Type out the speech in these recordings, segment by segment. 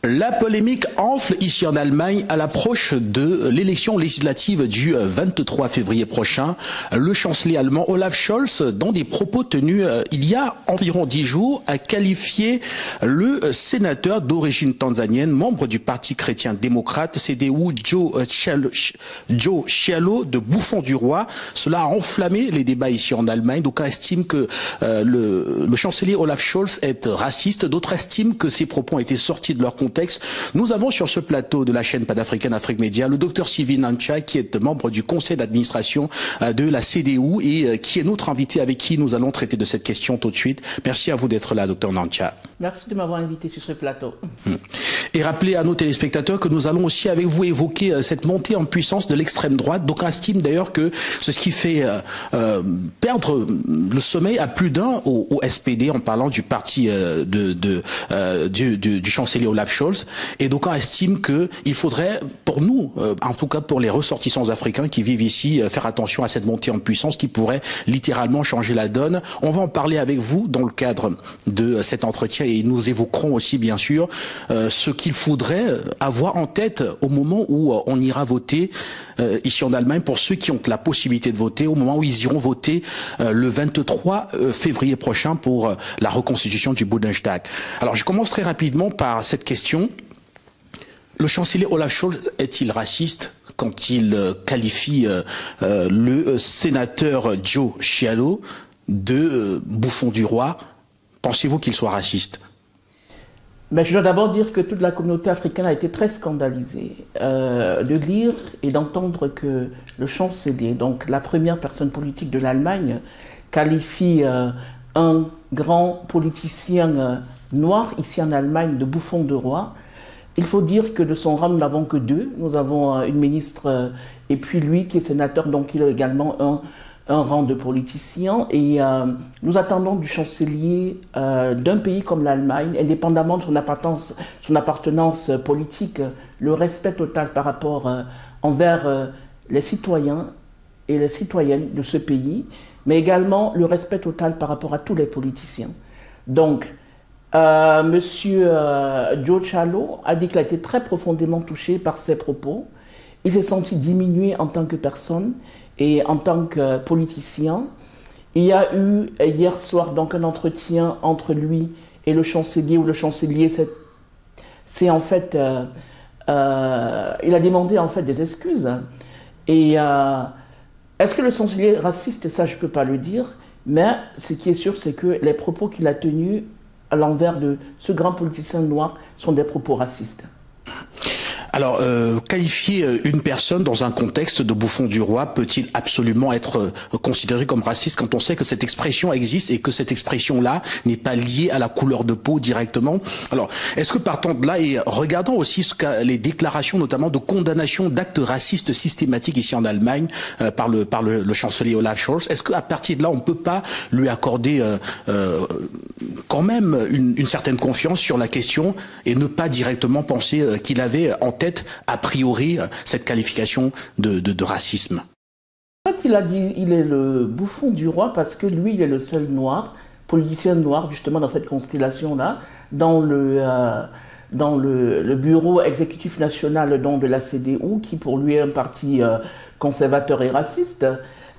La polémique enfle ici en Allemagne à l'approche de l'élection législative du 23 février prochain. Le chancelier allemand Olaf Scholz, dans des propos tenus il y a environ 10 jours, a qualifié le sénateur d'origine tanzanienne, membre du Parti chrétien-démocrate CDU, Joe Scialo, de bouffon du roi. Cela a enflammé les débats ici en Allemagne. D'aucuns estiment que le chancelier Olaf Scholz est raciste. D'autres estiment que ses propos ont été sortis de leur contexte. Nous avons sur ce plateau de la chaîne panafricaine Afrique Média le docteur Sylvie Nancha, qui est membre du conseil d'administration de la CDU et qui est notre invité avec qui nous allons traiter de cette question tout de suite. Merci à vous d'être là, docteur Nancha. Merci de m'avoir invité sur ce plateau. Et rappeler à nos téléspectateurs que nous allons aussi avec vous évoquer cette montée en puissance de l'extrême droite. D'aucuns estiment d'ailleurs que c'est ce qui fait perdre le sommeil à plus d'un au SPD en parlant du parti du chancelier Olaf Scholz. Et d'aucuns estiment qu'il faudrait, pour nous, en tout cas pour les ressortissants africains qui vivent ici, faire attention à cette montée en puissance qui pourrait littéralement changer la donne. On va en parler avec vous dans le cadre de cet entretien et nous évoquerons aussi bien sûr ce qu'il faudrait avoir en tête au moment où on ira voter ici en Allemagne, pour ceux qui ont la possibilité de voter, au moment où ils iront voter le 23 février prochain pour la reconstitution du Bundestag. Alors je commence très rapidement par cette question. Le chancelier Olaf Scholz est-il raciste quand il qualifie le sénateur Joe Scialo de bouffon du roi? Pensez-vous qu'il soit raciste? Mais je dois d'abord dire que toute la communauté africaine a été très scandalisée de lire et d'entendre que le chancelier, donc la première personne politique de l'Allemagne, qualifie un grand politicien noir ici en Allemagne de bouffon de roi. Il faut dire que de son rang, nous n'avons que deux. Nous avons une ministre et puis lui qui est sénateur, donc il a également un rang de politicien. Et nous attendons du chancelier d'un pays comme l'Allemagne, indépendamment de son appartenance politique, le respect total par rapport envers les citoyens et les citoyennes de ce pays, mais également le respect total par rapport à tous les politiciens. Donc, Monsieur Joe Scialo a dit qu'il a été très profondément touché par ses propos. Il s'est senti diminué en tant que personne et en tant que politicien. Il y a eu hier soir donc un entretien entre lui et le chancelier, où le chancelier c'est en fait il a demandé en fait des excuses. Et est-ce que le chancelier est raciste? Ça je peux pas le dire, mais ce qui est sûr, c'est que les propos qu'il a tenus à l'envers de ce grand politicien noir sont des propos racistes. Alors, qualifier une personne dans un contexte de bouffon du roi peut-il absolument être considéré comme raciste quand on sait que cette expression existe et que cette expression-là n'est pas liée à la couleur de peau directement? Alors, est-ce que partant de là, et regardons aussi les déclarations notamment de condamnation d'actes racistes systématiques ici en Allemagne par le chancelier Olaf Scholz, est-ce qu'à partir de là, on ne peut pas lui accorder quand même une certaine confiance sur la question et ne pas directement penser qu'il avait en tête a priori cette qualification de racisme? En fait, il a dit il est le bouffon du roi parce que lui, il est le seul noir, politicien noir, justement dans cette constellation-là, dans le bureau exécutif national de la CDU, qui pour lui est un parti conservateur et raciste.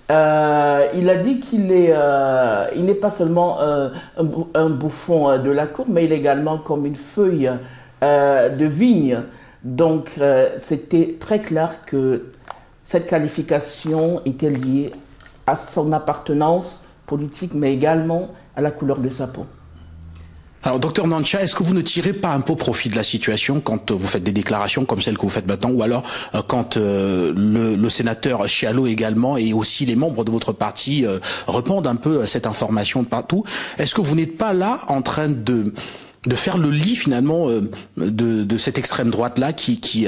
Il a dit qu'il il n'est pas seulement un bouffon de la cour, mais il est également comme une feuille de vigne. Donc, c'était très clair que cette qualification était liée à son appartenance politique, mais également à la couleur de sa peau. Alors, docteur Nancha, est-ce que vous ne tirez pas un peu profit de la situation quand vous faites des déclarations comme celles que vous faites maintenant, ou alors quand le sénateur Scialo également et aussi les membres de votre parti répandent un peu cette information de partout? Est-ce que vous n'êtes pas là en train de faire le lit finalement de cette extrême droite là qui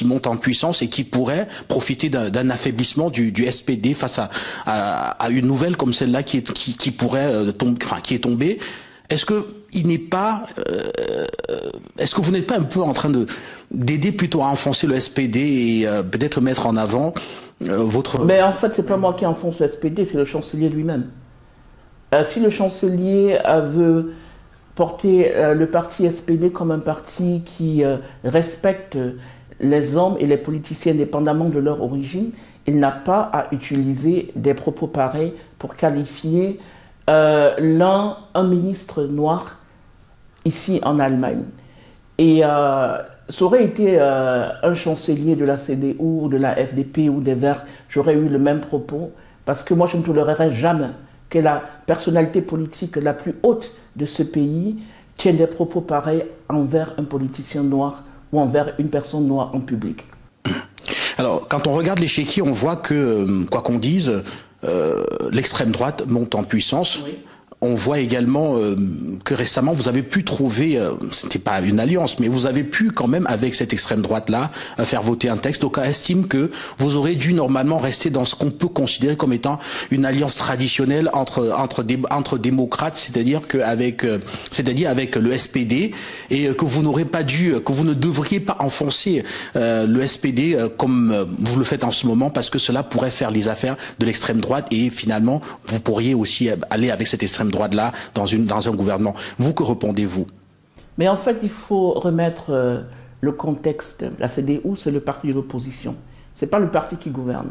monte en puissance et qui pourrait profiter d'un affaiblissement du SPD face à une nouvelle comme celle-là qui pourrait tomber, enfin qui est tombée? Est-ce que vous n'êtes pas un peu en train d'aider plutôt à enfoncer le SPD et peut-être mettre en avant votre... Mais en fait, c'est pas moi qui enfonce le SPD, c'est le chancelier lui-même. Si le chancelier veut porter le parti SPD comme un parti qui respecte les hommes et les politiciens indépendamment de leur origine. Il n'a pas à utiliser des propos pareils pour qualifier un ministre noir ici en Allemagne. Et ça aurait été un chancelier de la CDU ou de la FDP ou des Verts, j'aurais eu le même propos, parce que moi je ne tolérerais jamais que la personnalité politique la plus haute de ce pays tienne des propos pareils envers un politicien noir ou envers une personne noire en public. Alors, quand on regarde l'échiquier, on voit que, quoi qu'on dise, l'extrême droite monte en puissance. Oui. On voit également que récemment, vous avez pu trouver, c'était pas une alliance, mais vous avez pu quand même, avec cette extrême droite-là, faire voter un texte. Donc, on estime que vous aurez dû normalement rester dans ce qu'on peut considérer comme étant une alliance traditionnelle entre démocrates, c'est-à-dire avec le SPD, et que vous n'aurez pas dû, que vous ne devriez pas enfoncer le SPD comme vous le faites en ce moment, parce que cela pourrait faire les affaires de l'extrême droite, et finalement, vous pourriez aussi aller avec cette extrême droite-là dans un gouvernement. Vous, que répondez-vous? Mais en fait, il faut remettre le contexte. La CDU, c'est le parti de l'opposition. Ce n'est pas le parti qui gouverne.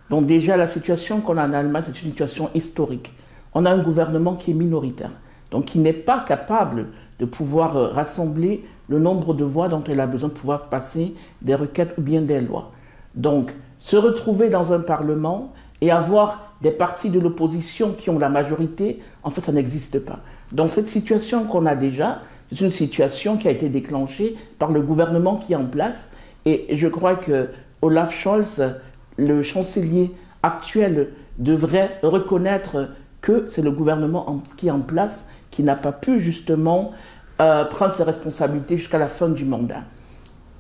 Donc déjà, la situation qu'on a en Allemagne, c'est une situation historique. On a un gouvernement qui est minoritaire, donc qui n'est pas capable de pouvoir rassembler le nombre de voix dont elle a besoin de pouvoir passer des requêtes ou bien des lois. Donc, se retrouver dans un parlement et avoir des partis de l'opposition qui ont la majorité, en fait, ça n'existe pas. Donc cette situation qu'on a déjà, c'est une situation qui a été déclenchée par le gouvernement qui est en place. Et je crois que Olaf Scholz, le chancelier actuel, devrait reconnaître que c'est le gouvernement qui est en place qui n'a pas pu justement prendre ses responsabilités jusqu'à la fin du mandat.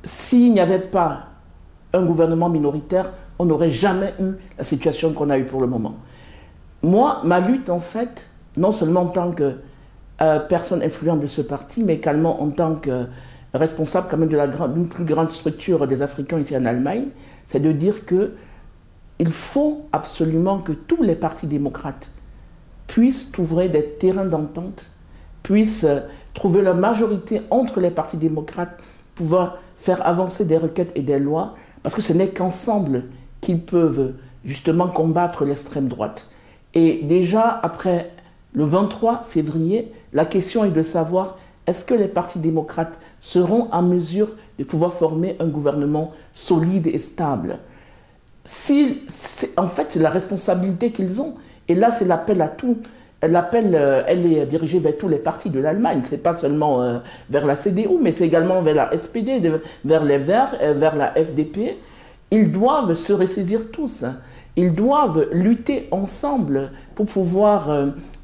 S'il n'y avait pas un gouvernement minoritaire, on n'aurait jamais eu la situation qu'on a eue pour le moment. Moi, ma lutte, en fait, non seulement en tant que personne influente de ce parti, mais également en tant que responsable quand même d'une plus grande structure des Africains ici en Allemagne, c'est de dire qu'il faut absolument que tous les partis démocrates puissent trouver des terrains d'entente, puissent trouver la majorité entre les partis démocrates, pouvoir faire avancer des requêtes et des lois, parce que ce n'est qu'ensemble qu'ils peuvent justement combattre l'extrême droite. Et déjà, après le 23 février, la question est de savoir est-ce que les partis démocrates seront en mesure de pouvoir former un gouvernement solide et stable. En fait, c'est la responsabilité qu'ils ont. Et là, c'est l'appel à tout. L'appel, elle est dirigée vers tous les partis de l'Allemagne. Ce n'est pas seulement vers la CDU, mais c'est également vers la SPD, vers les Verts, vers la FDP. Ils doivent se ressaisir tous. Ils doivent lutter ensemble pour pouvoir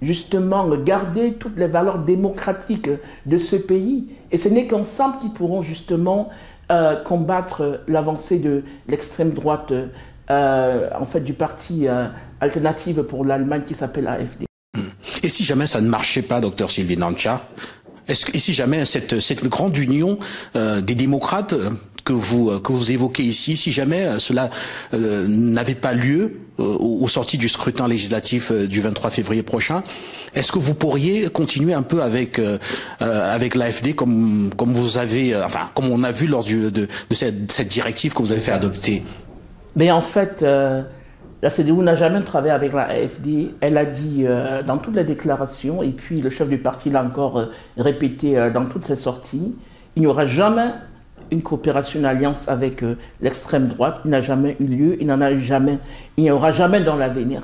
justement garder toutes les valeurs démocratiques de ce pays. Et ce n'est qu'ensemble qu'ils pourront justement combattre l'avancée de l'extrême droite, en fait du parti Alternative pour l'Allemagne qui s'appelle AfD. Et si jamais ça ne marchait pas, docteur Sylvie Nancia, et si jamais cette grande union des démocrates que vous évoquez ici, si jamais cela n'avait pas lieu au sorti du scrutin législatif du 23 février prochain, est-ce que vous pourriez continuer un peu avec l'AfD comme vous avez, enfin comme on a vu lors de cette directive que vous avez fait adopter? Mais en fait, la CDU n'a jamais travaillé avec la AfD. Elle a dit dans toutes les déclarations, et puis le chef du parti l'a encore répété dans toutes ses sorties, il n'y aura jamais une coopération, une alliance avec l'extrême droite. Il n'a jamais eu lieu, il n'y aura jamais dans l'avenir.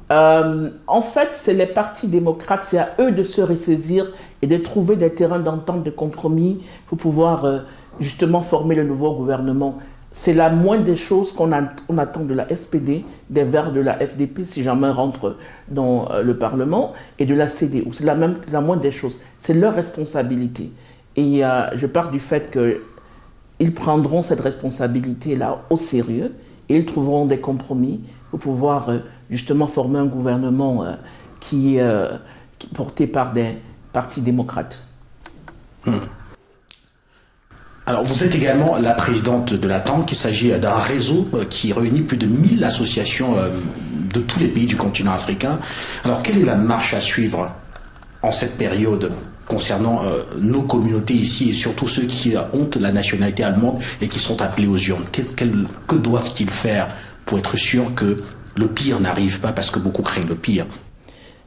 En fait, c'est les partis démocrates, c'est à eux de se ressaisir et de trouver des terrains d'entente, de compromis pour pouvoir justement former le nouveau gouvernement. C'est la moindre des choses qu'on attend de la SPD, des Verts, de la FDP, si jamais rentre dans le Parlement, et de la CDU. C'est la moindre des choses. C'est leur responsabilité. Et je pars du fait qu'ils prendront cette responsabilité-là au sérieux et ils trouveront des compromis pour pouvoir justement former un gouvernement qui est porté par des partis démocrates. Alors, vous êtes également la présidente de la TANC. Il s'agit d'un réseau qui réunit plus de 1000 associations de tous les pays du continent africain. Alors, quelle est la marche à suivre en cette période concernant nos communautés ici et surtout ceux qui ont la nationalité allemande et qui sont appelés aux urnes. Que doivent-ils faire pour être sûrs que le pire n'arrive pas, parce que beaucoup craignent le pire?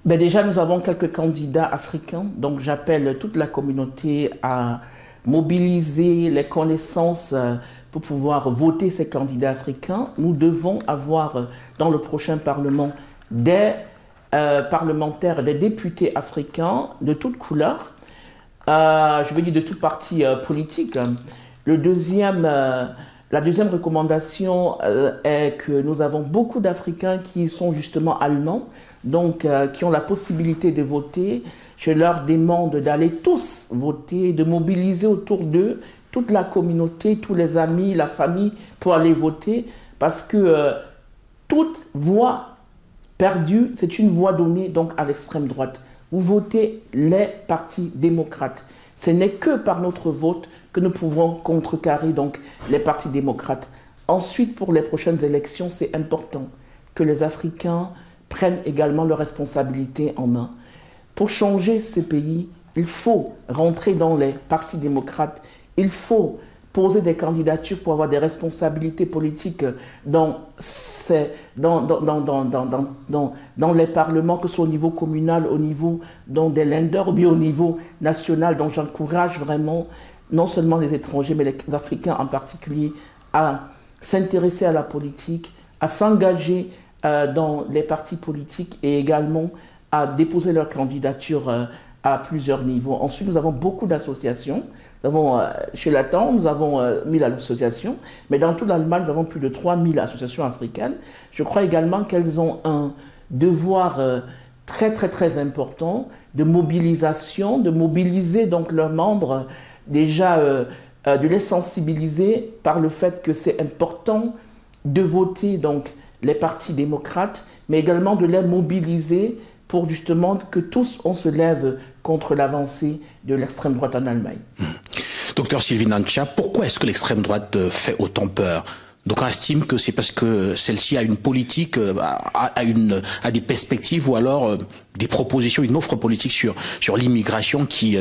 Ben déjà, nous avons quelques candidats africains, donc j'appelle toute la communauté à mobiliser les connaissances pour pouvoir voter ces candidats africains. Nous devons avoir dans le prochain Parlement des parlementaires, des députés africains de toutes couleurs, je veux dire de tout parti politique. La deuxième recommandation est que nous avons beaucoup d'Africains qui sont justement allemands, donc qui ont la possibilité de voter. Je leur demande d'aller tous voter, de mobiliser autour d'eux toute la communauté, tous les amis, la famille pour aller voter, parce que toute voix perdue, c'est une voix donnée donc à l'extrême droite. Vous votez les partis démocrates. Ce n'est que par notre vote que nous pouvons contrecarrer donc les partis démocrates. Ensuite, pour les prochaines élections, c'est important que les Africains prennent également leurs responsabilités en main. Pour changer ce pays, il faut rentrer dans les partis démocrates, il faut poser des candidatures pour avoir des responsabilités politiques dans les parlements, que ce soit au niveau communal, au niveau des lenders ou bien au niveau national. Donc j'encourage vraiment non seulement les étrangers, mais les Africains en particulier, à s'intéresser à la politique, à s'engager dans les partis politiques et également à déposer leur candidature à plusieurs niveaux. Ensuite, nous avons beaucoup d'associations. Nous avons, chez Latam, nous avons 1000 associations, mais dans toute l'Allemagne, nous avons plus de 3000 associations africaines. Je crois également qu'elles ont un devoir très, très, très important de mobilisation, de mobiliser donc leurs membres, déjà de les sensibiliser par le fait que c'est important de voter donc les partis démocrates, mais également de les mobiliser pour justement que tous on se lève contre l'avancée de l'extrême droite en Allemagne. Docteur Sylvie Nancia, pourquoi est-ce que l'extrême droite fait autant peur? Donc on estime que c'est parce que celle-ci a une politique, a des perspectives ou alors des propositions, une offre politique sur l'immigration qui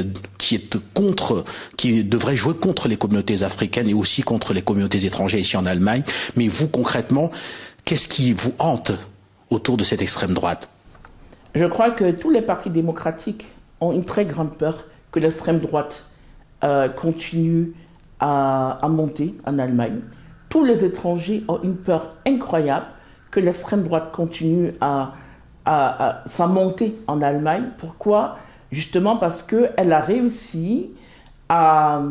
devrait jouer contre les communautés africaines et aussi contre les communautés étrangères ici en Allemagne. Mais vous, concrètement, qu'est-ce qui vous hante autour de cette extrême droite? Je crois que tous les partis démocratiques ont une très grande peur que l'extrême droite continue à monter en Allemagne. Tous les étrangers ont une peur incroyable que l'extrême droite continue à monter en Allemagne. Pourquoi? Justement parce qu'elle a réussi à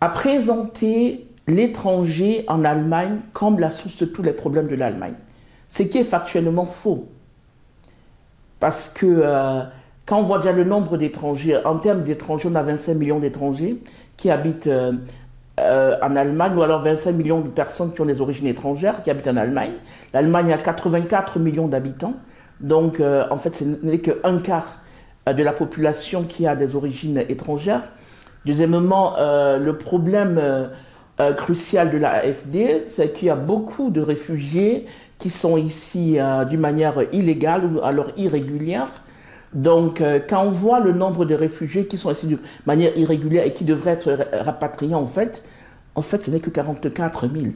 présenter l'étranger en Allemagne comme la source de tous les problèmes de l'Allemagne. Ce qui est factuellement faux. Parce que quand on voit déjà le nombre d'étrangers, en termes d'étrangers, on a 25 millions d'étrangers qui habitent en Allemagne, ou alors 25 millions de personnes qui ont des origines étrangères qui habitent en Allemagne. L'Allemagne a 84 millions d'habitants, donc en fait ce n'est qu'un quart de la population qui a des origines étrangères. Deuxièmement, le problème crucial de la AfD, c'est qu'il y a beaucoup de réfugiés qui sont ici d'une manière illégale ou alors irrégulière. Donc, quand on voit le nombre de réfugiés qui sont ici de manière irrégulière et qui devraient être rapatriés, en fait, ce n'est que 44 000.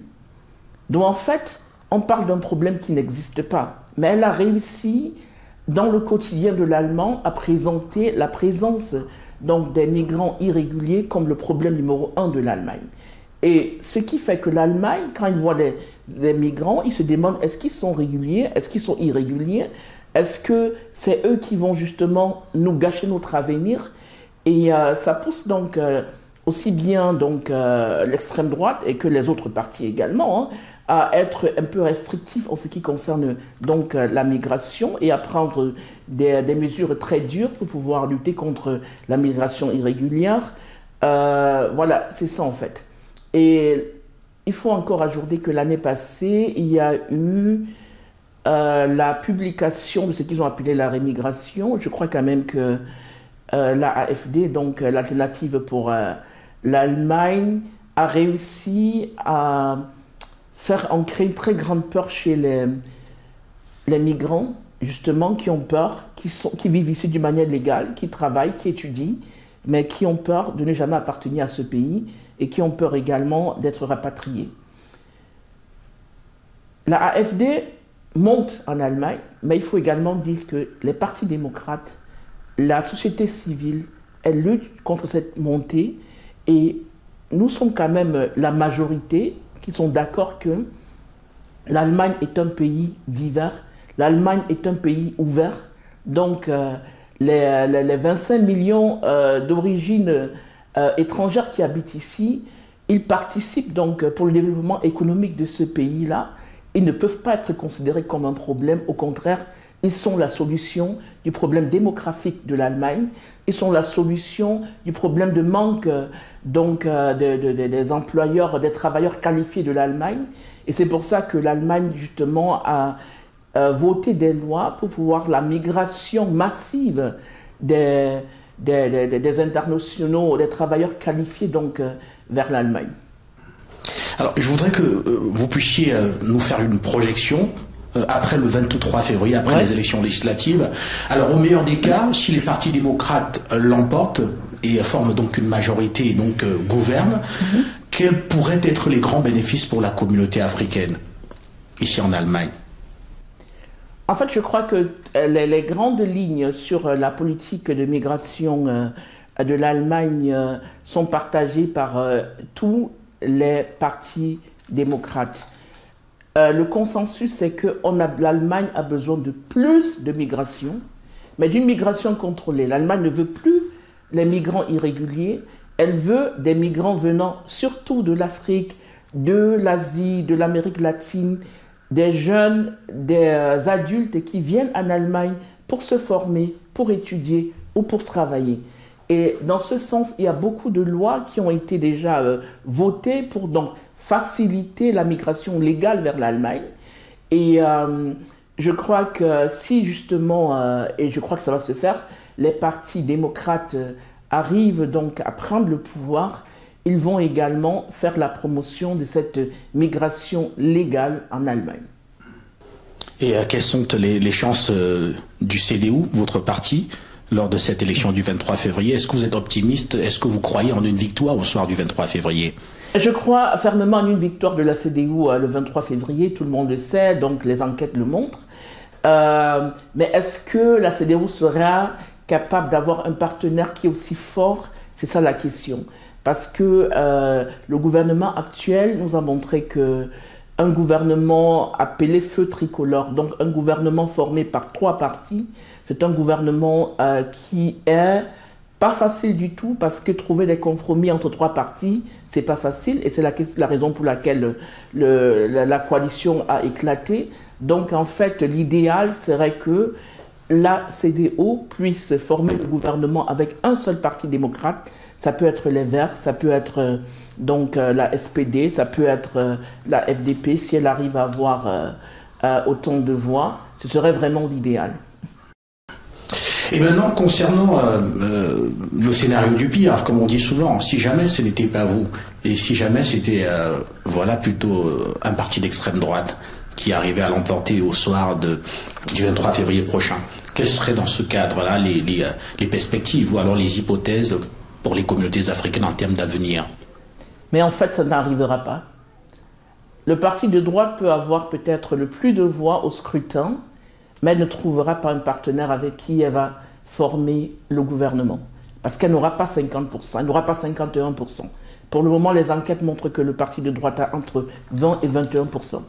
Donc, en fait, on parle d'un problème qui n'existe pas. Mais elle a réussi, dans le quotidien de l'Allemand, à présenter la présence donc, des migrants irréguliers comme le problème numéro 1 de l'Allemagne. Et ce qui fait que l'Allemagne, quand ils voient les migrants, ils se demandent est-ce qu'ils sont réguliers, est-ce qu'ils sont irréguliers, est-ce que c'est eux qui vont justement nous gâcher notre avenir? Et ça pousse donc aussi bien donc, l'extrême droite et que les autres partis également à être un peu restrictifs en ce qui concerne donc la migration et à prendre des mesures très dures pour pouvoir lutter contre la migration irrégulière. Voilà, c'est ça en fait. Et il faut encore ajouter que l'année passée, il y a eu la publication de ce qu'ils ont appelé la rémigration. Je crois quand même que la AfD, donc l'alternative pour l'Allemagne, a réussi à faire ancrer une très grande peur chez les migrants, justement, qui ont peur, qui vivent ici d'une manière légale, qui travaillent, qui étudient, mais qui ont peur de ne jamais appartenir à ce pays et qui ont peur également d'être rapatriés. La AfD monte en Allemagne, mais il faut également dire que les partis démocrates, la société civile, elles luttent contre cette montée et nous sommes quand même la majorité qui sont d'accord que l'Allemagne est un pays divers, l'Allemagne est un pays ouvert, donc les 25 millions d'origines étrangères qui habitent ici, ils participent donc pour le développement économique de ce pays-là. Ils ne peuvent pas être considérés comme un problème, au contraire, ils sont la solution du problème démographique de l'Allemagne, ils sont la solution du problème de manque des employeurs, des travailleurs qualifiés de l'Allemagne. Et c'est pour ça que l'Allemagne, justement, a voté des lois pour pouvoir la migration massive des internationaux, des travailleurs qualifiés donc, vers l'Allemagne. Alors, je voudrais que vous puissiez nous faire une projection après le 23 février, après les élections législatives. Alors, au meilleur des cas, si les partis démocrates l'emportent et forment donc une majorité et donc gouvernent, quels pourraient être les grands bénéfices pour la communauté africaine, ici en Allemagne? En fait, je crois que les grandes lignes sur la politique de migration de l'Allemagne sont partagées par tous les partis démocrates. Le consensus, c'est que l'Allemagne a besoin de plus de migration, mais d'une migration contrôlée. L'Allemagne ne veut plus les migrants irréguliers, elle veut des migrants venant surtout de l'Afrique, de l'Asie, de l'Amérique latine, des jeunes, des adultes qui viennent en Allemagne pour se former, pour étudier ou pour travailler. Et dans ce sens, il y a beaucoup de lois qui ont été déjà votées pour donc faciliter la migration légale vers l'Allemagne. Et je crois que si justement, et je crois que ça va se faire, les partis démocrates arrivent donc à prendre le pouvoir, ils vont également faire la promotion de cette migration légale en Allemagne. Et quelles sont les chances du CDU, votre parti, lors de cette élection du 23 février? Est-ce que vous êtes optimiste? Est-ce que vous croyez en une victoire au soir du 23 février? Je crois fermement en une victoire de la CDU le 23 février, tout le monde le sait, donc les enquêtes le montrent. Mais est-ce que la CDU sera capable d'avoir un partenaire qui est aussi fort? C'est ça la question. Parce que le gouvernement actuel nous a montré que un gouvernement appelé Feu Tricolore, donc un gouvernement formé par 3 partis, c'est un gouvernement qui est pas facile du tout parce que trouver des compromis entre 3 partis, c'est pas facile et c'est la raison pour laquelle la coalition a éclaté. Donc en fait, l'idéal serait que la CDU puisse former le gouvernement avec un seul parti démocrate. Ça peut être les Verts, ça peut être donc la SPD, ça peut être la FDP si elle arrive à avoir autant de voix. Ce serait vraiment l'idéal. Et maintenant, concernant le scénario du pire, comme on dit souvent, si jamais ce n'était pas vous, et si jamais c'était voilà, plutôt un parti d'extrême droite qui arrivait à l'emporter au soir du 23 février prochain, quelles seraient dans ce cadre-là les perspectives ou alors les hypothèses pour les communautés africaines en termes d'avenir? Mais en fait, ça n'arrivera pas. Le parti de droite peut avoir peut-être le plus de voix au scrutin, mais elle ne trouvera pas un partenaire avec qui elle va former le gouvernement. Parce qu'elle n'aura pas 50%, elle n'aura pas 51%. Pour le moment, les enquêtes montrent que le parti de droite a entre 20 et 21%.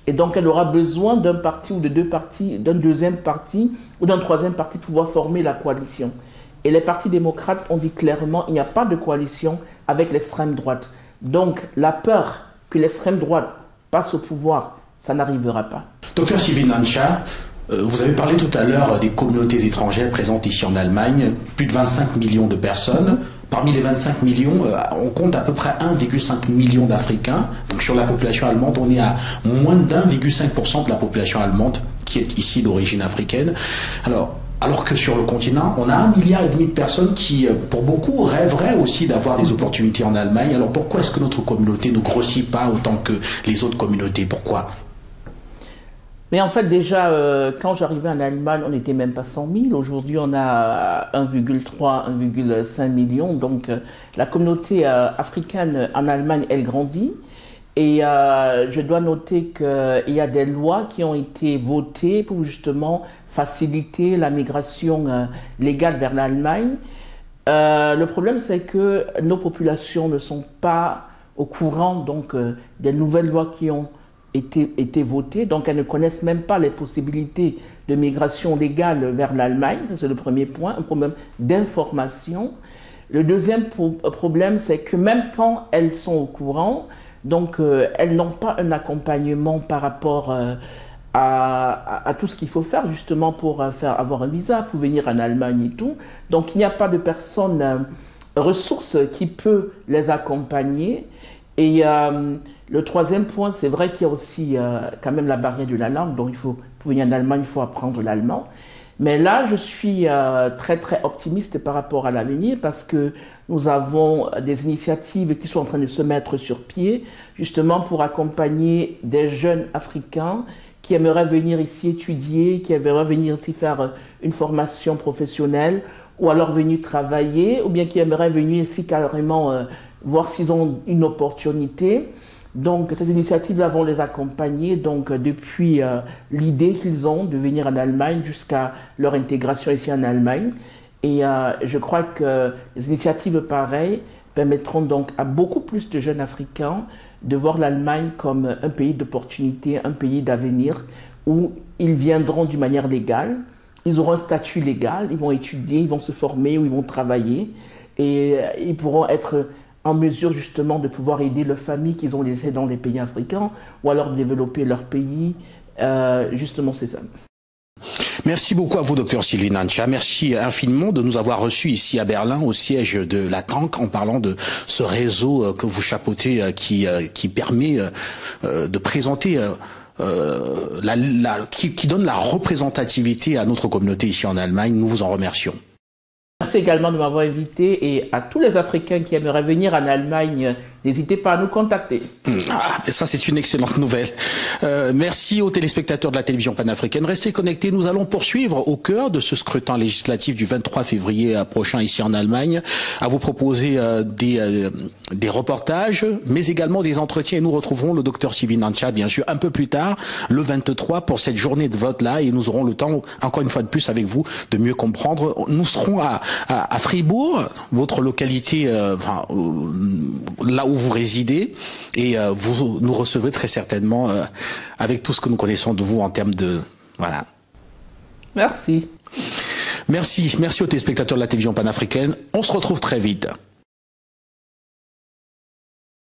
Et donc, elle aura besoin d'un parti ou de 2 partis, d'un deuxième parti ou d'un troisième parti pour pouvoir former la coalition. Et les partis démocrates ont dit clairement qu'il n'y a pas de coalition avec l'extrême droite. Donc, la peur que l'extrême droite passe au pouvoir, ça n'arrivera pas. Docteur Sylvie Nansha, vous avez parlé tout à l'heure des communautés étrangères présentes ici en Allemagne, plus de 25 millions de personnes. Parmi les 25 millions, on compte à peu près 1,5 million d'Africains. Donc sur la population allemande, on est à moins d'1,5% de la population allemande qui est ici d'origine africaine. Alors que sur le continent, on a 1,5 milliard de personnes qui, pour beaucoup, rêveraient aussi d'avoir des opportunités en Allemagne. Alors pourquoi est-ce que notre communauté ne grossit pas autant que les autres communautés? Pourquoi? Mais en fait, déjà, quand j'arrivais en Allemagne, on n'était même pas 100 000. Aujourd'hui, on a 1,3, 1,5 million. Donc, la communauté africaine en Allemagne, elle grandit. Et je dois noter qu'il y a des lois qui ont été votées pour justement faciliter la migration légale vers l'Allemagne. Le problème, c'est que nos populations ne sont pas au courant donc, des nouvelles lois qui ont été votées. Donc, elles ne connaissent même pas les possibilités de migration légale vers l'Allemagne. C'est le premier point, un problème d'information. Le deuxième problème, c'est que même quand elles sont au courant, donc elles n'ont pas un accompagnement par rapport à tout ce qu'il faut faire justement pour avoir un visa, pour venir en Allemagne et tout. Donc il n'y a pas de personne ressource qui peut les accompagner. Et le troisième point, c'est vrai qu'il y a aussi quand même la barrière de la langue. Donc pour venir en Allemagne, il faut apprendre l'allemand. Mais là, je suis très très optimiste par rapport à l'avenir parce que nous avons des initiatives qui sont en train de se mettre sur pied justement pour accompagner des jeunes Africains qui aimeraient venir ici étudier, qui aimeraient venir ici faire une formation professionnelle ou alors venir travailler ou bien qui aimeraient venir ici carrément voir s'ils ont une opportunité. Donc ces initiatives-là vont les accompagner donc, depuis l'idée qu'ils ont de venir en Allemagne jusqu'à leur intégration ici en Allemagne. Et je crois que les initiatives pareilles permettront donc à beaucoup plus de jeunes Africains de voir l'Allemagne comme un pays d'opportunité, un pays d'avenir où ils viendront d'une manière légale, ils auront un statut légal, ils vont étudier, ils vont se former ou ils vont travailler et ils pourront être en mesure justement de pouvoir aider leurs familles qu'ils ont laissées dans les pays africains ou alors de développer leur pays. Justement, c'est ça. Merci beaucoup à vous, docteur Sylvie Nansha. Merci infiniment de nous avoir reçus ici à Berlin, au siège de la TANC, en parlant de ce réseau que vous chapeautez, qui permet de présenter, qui donne la représentativité à notre communauté ici en Allemagne. Nous vous en remercions. Merci également de m'avoir invité et à tous les Africains qui aimeraient venir en Allemagne, n'hésitez pas à nous contacter. Ah, ça c'est une excellente nouvelle. Merci aux téléspectateurs de la télévision panafricaine. Restez connectés, nous allons poursuivre au cœur de ce scrutin législatif du 23 février prochain ici en Allemagne, à vous proposer des reportages, mais également des entretiens. Et nous retrouverons le docteur Sylvie Nansha, bien sûr, un peu plus tard, le 23, pour cette journée de vote-là, et nous aurons le temps, encore une fois de plus avec vous, de mieux comprendre. Nous serons à Fribourg, votre localité, là où vous résidez, et vous nous recevrez très certainement avec tout ce que nous connaissons de vous en termes de... Voilà. Merci. Merci aux téléspectateurs de la télévision panafricaine. On se retrouve très vite.